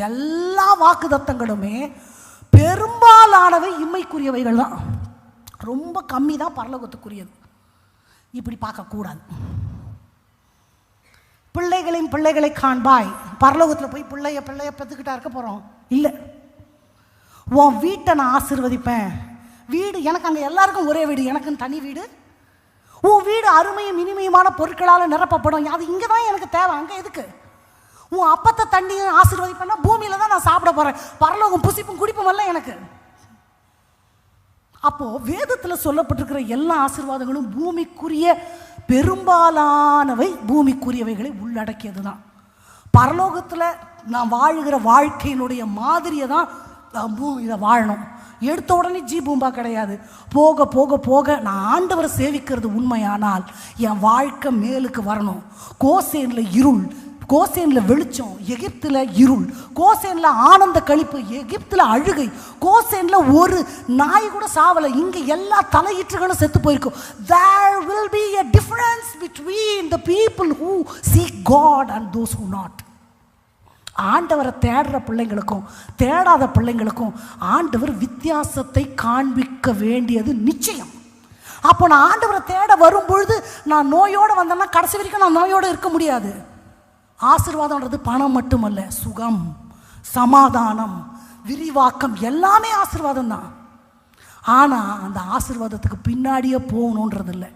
எல்லா வாக்குத்தத்தங்களுமே பெரும்பாலானவை இம்மைக்குரியவைகள் தான். ரொம்ப கம்மி தான் பரலோகத்துக்குரியது. இப்படி பார்க்கக்கூடாது. பிள்ளைகளின் பிள்ளைகளை காண்பாய். பரலோகத்தில் போய் பிள்ளைய பெற்றுக்கிட்டா இருக்க போகிறோம் இல்லை. உன் வீட்டை நான் ஆசீர்வதிப்பேன். வீடு எனக்கு அங்கே எல்லாருக்கும் ஒரே வீடு, எனக்குன்னு தனி வீடு. உன் வீடு அருமையும் இனிமையுமான பொருட்களால் நிரப்பப்படும். அது இங்கே தான் எனக்கு தேவை, அங்கே எதுக்கு? உன் அப்பத்தை தண்ணியும் ஆசீர்வதிப்பேன்னா பூமியில் தான் நான் சாப்பிட போகிறேன். பரலோகம் புசிப்பும் குடிப்பும் அல்ல எனக்கு. அப்போது வேதத்தில் சொல்லப்பட்டிருக்கிற எல்லா ஆசீர்வாதங்களும் பூமிக்குரிய, பெரும்பாலானவை பூமிக்குரியவைகளை உள்ளடக்கியது தான். பரலோகத்தில் நான் வாழுகிற வாழ்க்கையினுடைய மாதிரியை தான் நான் பூமியில் வாழணும். எடுத்த உடனே பூம்பா கிடையாது. போக போக போக நான் ஆண்டவரை சேவிக்கிறது உண்மையானால் என் வாழ்க்கை மேலுக்கு வரணும். கோசேனில் இருள், கோசேனில் வெளிச்சம், எகிப்தில் இருள். கோசேனில் ஆனந்த கழிப்பு, எகிப்தில் அழுகை. கோசேனில் ஒரு நாய் கூட சாவலை, இங்கே எல்லா தலையீற்றுகளும் செத்து போயிருக்கும். There will be a difference between the people who seek God and those who not. ஆண்டவரை தேடுற பிள்ளைங்களுக்கும் தேடாத பிள்ளைங்களுக்கும் ஆண்டவர் வித்தியாசத்தை காண்பிக்க வேண்டியது நிச்சயம். அப்போ நான் ஆண்டவரை தேட வரும்பொழுது நான் நோயோடு வந்தேன்னா கடைசி வரைக்கும் நான் நோயோடு இருக்க முடியாது. ஆசீர்வாதம்ன்றது பணம் மட்டுமல்ல, சுகம், சமாதானம், விரிவாக்கம் எல்லாமே ஆசீர்வாதம் தான். ஆனால் அந்த ஆசீர்வாதத்துக்கு பின்னாடியே போகணுன்றது இல்லை.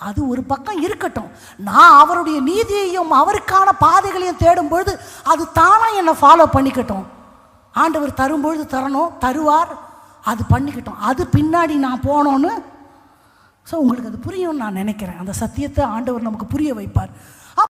அது ஒரு பக்கம் இருக்கட்டும். நான் அவருடைய நீதியையும் அவருக்கான பாதைகளையும் தேடும்பொழுது அது தானாக என்னை ஃபாலோ பண்ணிக்கட்டும். ஆண்டவர் தரும்பொழுது தரணும், தருவார், அது பண்ணிக்கட்டும். அது பின்னாடி நான் போனோன்னு. ஸோ உங்களுக்கு அது புரியும்னு நான் நினைக்கிறேன். அந்த சத்தியத்தை ஆண்டவர் நமக்கு புரிய வைப்பார்.